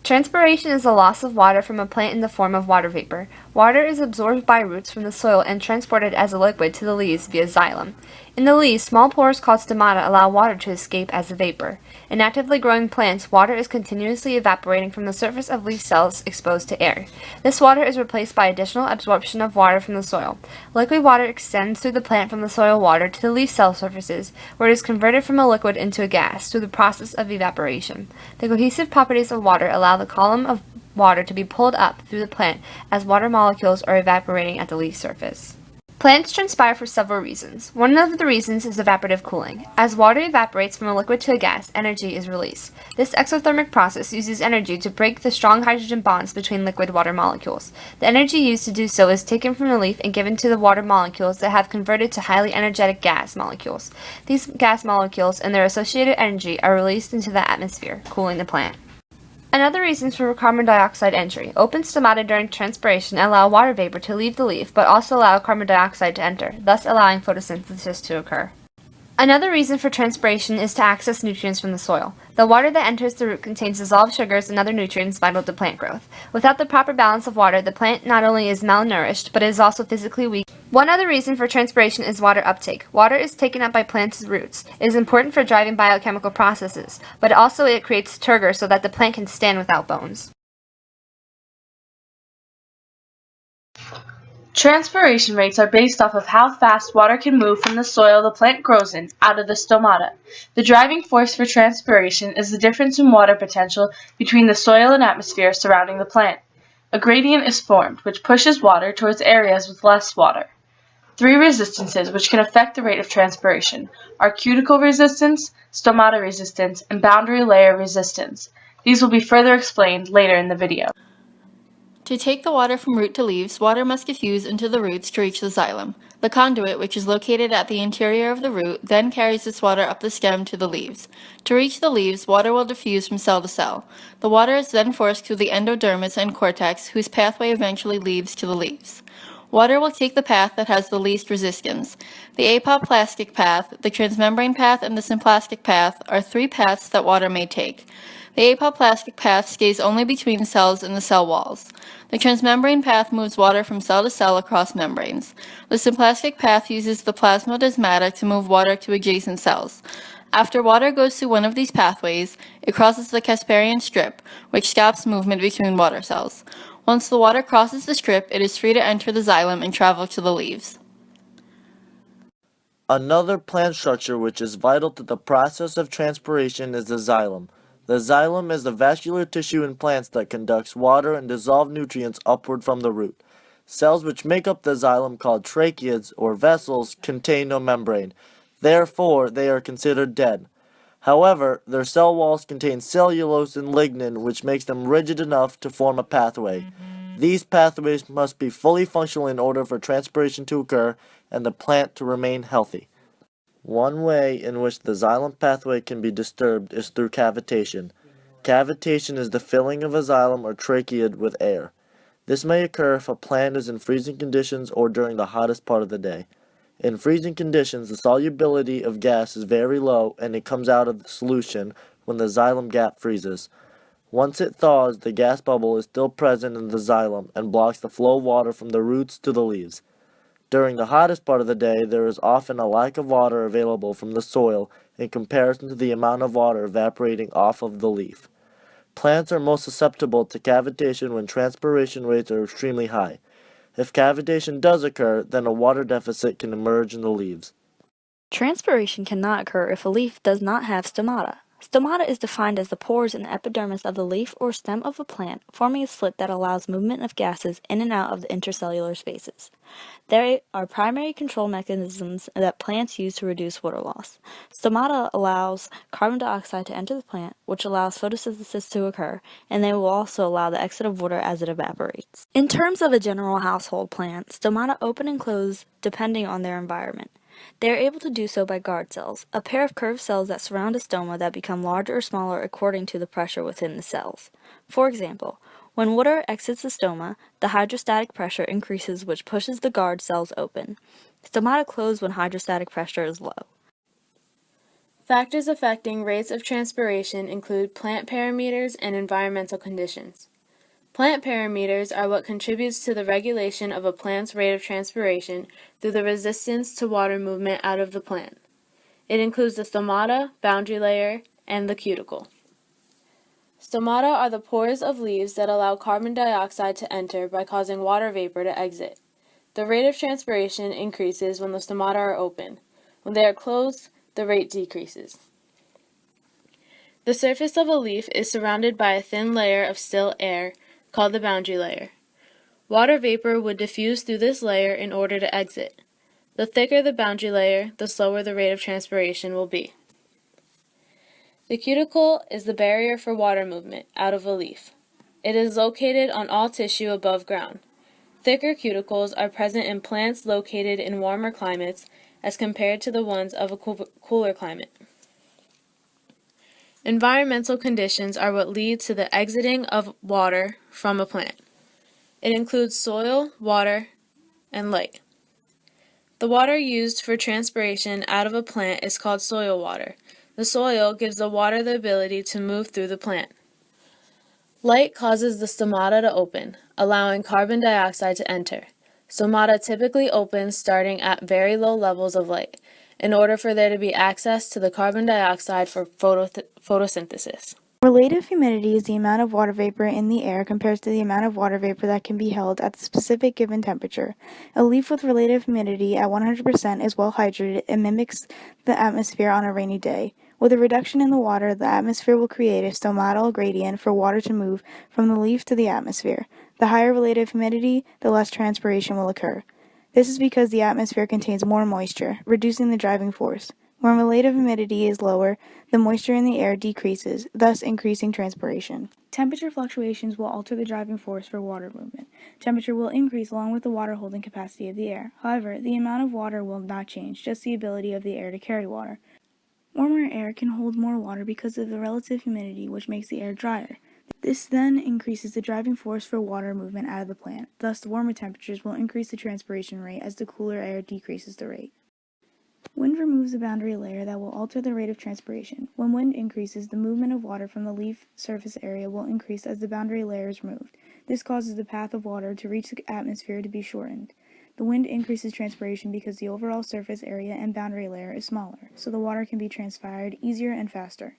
Transpiration is the loss of water from a plant in the form of water vapor. Water is absorbed by roots from the soil and transported as a liquid to the leaves via xylem. In the leaves, small pores called stomata allow water to escape as a vapor. In actively growing plants, water is continuously evaporating from the surface of leaf cells exposed to air. This water is replaced by additional absorption of water from the soil. Liquid water extends through the plant from the soil water to the leaf cell surfaces, where it is converted from a liquid into a gas through the process of evaporation. The cohesive properties of water allow the column of water to be pulled up through the plant as water molecules are evaporating at the leaf surface. Plants transpire for several reasons. One of the reasons is evaporative cooling. As water evaporates from a liquid to a gas, energy is released. This exothermic process uses energy to break the strong hydrogen bonds between liquid water molecules. The energy used to do so is taken from the leaf and given to the water molecules that have converted to highly energetic gas molecules. These gas molecules and their associated energy are released into the atmosphere, cooling the plant. Another reason for carbon dioxide entry. Open stomata during transpiration allow water vapor to leave the leaf, but also allow carbon dioxide to enter, thus allowing photosynthesis to occur. Another reason for transpiration is to access nutrients from the soil. The water that enters the root contains dissolved sugars and other nutrients vital to plant growth. Without the proper balance of water, the plant not only is malnourished, but is also physically weak. One other reason for transpiration is water uptake. Water is taken up by plants' roots. It is important for driving biochemical processes, but also it creates turgor so that the plant can stand without bones. Transpiration rates are based off of how fast water can move from the soil the plant grows in out of the stomata. The driving force for transpiration is the difference in water potential between the soil and atmosphere surrounding the plant. A gradient is formed, which pushes water towards areas with less water. Three resistances which can affect the rate of transpiration are cuticle resistance, stomata resistance, and boundary layer resistance. These will be further explained later in the video. To take the water from root to leaves, water must diffuse into the roots to reach the xylem. The conduit, which is located at the interior of the root, then carries this water up the stem to the leaves. To reach the leaves, water will diffuse from cell to cell. The water is then forced through the endodermis and cortex, whose pathway eventually leads to the leaves. Water will take the path that has the least resistance. The apoplastic path, the transmembrane path, and the symplastic path are three paths that water may take. The apoplastic path stays only between cells and the cell walls. The transmembrane path moves water from cell to cell across membranes. The symplastic path uses the plasmodesmata to move water to adjacent cells. After water goes through one of these pathways, it crosses the Casparian strip, which stops movement between water cells. Once the water crosses the strip, it is free to enter the xylem and travel to the leaves. Another plant structure which is vital to the process of transpiration is the xylem. The xylem is the vascular tissue in plants that conducts water and dissolved nutrients upward from the root. Cells which make up the xylem, called tracheids or vessels, contain no membrane. Therefore, they are considered dead. However, their cell walls contain cellulose and lignin, which makes them rigid enough to form a pathway. These pathways must be fully functional in order for transpiration to occur and the plant to remain healthy. One way in which the xylem pathway can be disturbed is through cavitation. Cavitation is the filling of a xylem or tracheid with air. This may occur if a plant is in freezing conditions or during the hottest part of the day. In freezing conditions, the solubility of gas is very low and it comes out of the solution when the xylem gap freezes. Once it thaws, the gas bubble is still present in the xylem and blocks the flow of water from the roots to the leaves. During the hottest part of the day, there is often a lack of water available from the soil in comparison to the amount of water evaporating off of the leaf. Plants are most susceptible to cavitation when transpiration rates are extremely high. If cavitation does occur, then a water deficit can emerge in the leaves. Transpiration cannot occur if a leaf does not have stomata. Stomata is defined as the pores in the epidermis of the leaf or stem of a plant, forming a slit that allows movement of gases in and out of the intercellular spaces. They are primary control mechanisms that plants use to reduce water loss. Stomata allows carbon dioxide to enter the plant, which allows photosynthesis to occur, and they will also allow the exit of water as it evaporates. In terms of a general household plant, stomata open and close depending on their environment. They are able to do so by guard cells, a pair of curved cells that surround a stoma that become larger or smaller according to the pressure within the cells. For example, when water exits the stoma, the hydrostatic pressure increases, which pushes the guard cells open. Stomata close when hydrostatic pressure is low. Factors affecting rates of transpiration include plant parameters and environmental conditions. Plant parameters are what contributes to the regulation of a plant's rate of transpiration through the resistance to water movement out of the plant. It includes the stomata, boundary layer, and the cuticle. Stomata are the pores of leaves that allow carbon dioxide to enter by causing water vapor to exit. The rate of transpiration increases when the stomata are open. When they are closed, the rate decreases. The surface of a leaf is surrounded by a thin layer of still air, called the boundary layer. Water vapor would diffuse through this layer in order to exit. The thicker the boundary layer, the slower the rate of transpiration will be. The cuticle is the barrier for water movement out of a leaf. It is located on all tissue above ground. Thicker cuticles are present in plants located in warmer climates as compared to the ones of a cooler climate. Environmental conditions are what lead to the exiting of water from a plant. It includes soil, water, and light. The water used for transpiration out of a plant is called soil water. The soil gives the water the ability to move through the plant. Light causes the stomata to open, allowing carbon dioxide to enter. Stomata typically opens starting at very low levels of light, in order for there to be access to the carbon dioxide for photosynthesis. Relative humidity is the amount of water vapor in the air compared to the amount of water vapor that can be held at the specific given temperature. A leaf with relative humidity at 100% is well hydrated and mimics the atmosphere on a rainy day. With a reduction in the water, the atmosphere will create a stomatal gradient for water to move from the leaf to the atmosphere. The higher relative humidity, the less transpiration will occur. This is because the atmosphere contains more moisture, reducing the driving force. When relative humidity is lower, the moisture in the air decreases, thus increasing transpiration. Temperature fluctuations will alter the driving force for water movement. Temperature will increase along with the water holding capacity of the air. However, the amount of water will not change, just the ability of the air to carry water. Warmer air can hold more water because of the relative humidity, which makes the air drier. This then increases the driving force for water movement out of the plant. Thus, the warmer temperatures will increase the transpiration rate as the cooler air decreases the rate. Wind removes the boundary layer that will alter the rate of transpiration. When wind increases, the movement of water from the leaf surface area will increase as the boundary layer is removed. This causes the path of water to reach the atmosphere to be shortened. The wind increases transpiration because the overall surface area and boundary layer is smaller, so the water can be transpired easier and faster.